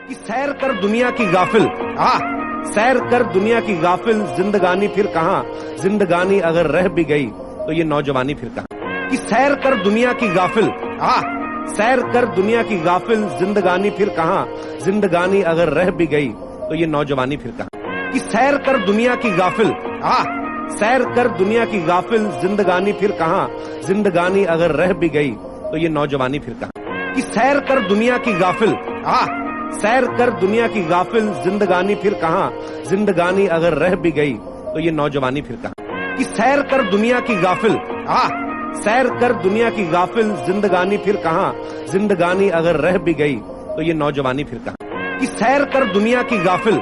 कि सैर कर दुनिया की गाफिल, सैर कर दुनिया की गाफिल, जिंदगानी फिर कहाँ, जिंदगानी अगर रह भी गई तो ये नौजवानी फिर कहाँ। कि सैर कर दुनिया की गाफिल, सैर कर दुनिया की गाफिल, जिंदगानी फिर कहाँ, जिंदगानी अगर रह भी गई तो ये नौजवानी फिर कहाँ। कि सैर कर दुनिया की गाफिल, सैर कर दुनिया की गाफिल, जिंदगानी फिर कहाँ, जिंदगानी अगर रह भी गई तो ये नौजवानी फिर कहाँ। कि सैर कर दुनिया की गाफिल, सैर कर दुनिया की गाफिल, जिंदगानी फिर कहाँ, जिंदगानी अगर रह भी गई तो ये नौजवानी फिर कहाँ। कि सैर कर दुनिया की गाफिल, सैर कर दुनिया की गाफिल, जिंदगानी फिर कहाँ, जिंदगानी अगर रह भी गई तो ये नौजवानी फिर कहाँ। कि सैर कर दुनिया की गाफिल,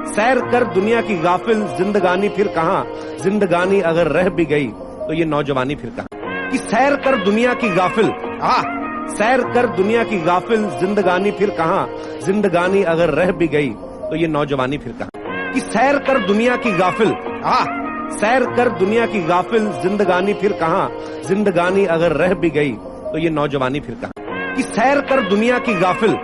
सैर कर दुनिया की गाफिल, जिंदगानी फिर कहाँ, जिंदगानी अगर रह भी गई तो ये नौजवानी फिर कहाँ। कि सैर कर दुनिया की गाफिल, सैर कर दुनिया की गाफिल, जिंदगानी फिर कहाँ, जिंदगानी अगर रह भी गई तो ये नौजवानी फिर कहाँ। कि सैर कर दुनिया की गाफिल, सैर कर दुनिया की गाफिल, जिंदगानी फिर कहाँ, जिंदगानी अगर रह भी गई तो ये नौजवानी फिर कहाँ। कि सैर कर दुनिया की गाफिल,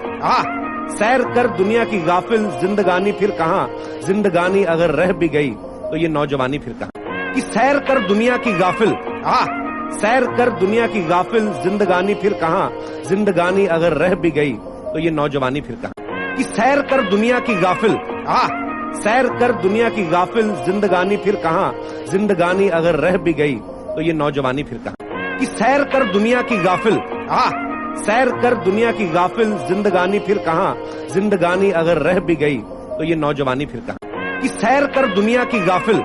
सैर कर दुनिया की गाफिल, जिंदगानी फिर कहाँ, जिंदगानी अगर रह भी गई तो ये नौजवानी फिर कहाँ। कि सैर कर दुनिया की गाफिल, सैर कर दुनिया की गाफिल, जिंदगानी फिर कहाँ, जिंदगानी अगर रह भी गई तो ये नौजवानी फिर कहाँ। कि सैर कर दुनिया की गाफिल, सैर कर दुनिया की गाफिल, जिंदगानी फिर कहाँ, जिंदगानी अगर रह भी गई तो ये नौजवानी फिर कहाँ। कि सैर कर दुनिया की गाफिल, सैर कर दुनिया की गाफिल, जिंदगानी फिर कहाँ, जिंदगानी अगर रह भी गई तो ये नौजवानी फिर कहाँ। कि सैर कर दुनिया की गाफिल,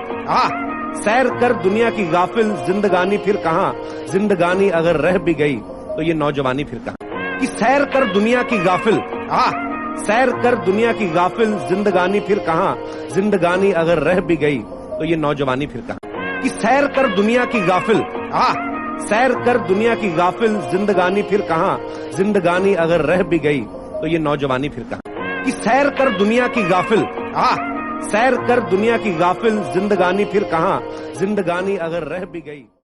सैर कर दुनिया की गाफिल, जिंदगानी फिर कहाँ, जिंदगानी अगर रह भी गई तो ये नौजवानी फिर कहाँ। कि सैर कर दुनिया की गाफिल, सैर कर दुनिया की गाफिल, जिंदगानी फिर कहाँ, जिंदगानी अगर रह भी गई तो ये नौजवानी फिर कहाँ। कि सैर कर दुनिया की गाफिल, सैर कर दुनिया की गाफिल, जिंदगानी फिर कहाँ, जिंदगानी अगर रह भी गई तो ये नौजवानी फिर कहाँ। कि सैर कर दुनिया की गाफिल, सैर कर दुनिया की गाफिल, जिंदगानी फिर कहाँ, जिंदगानी अगर रह भी गई।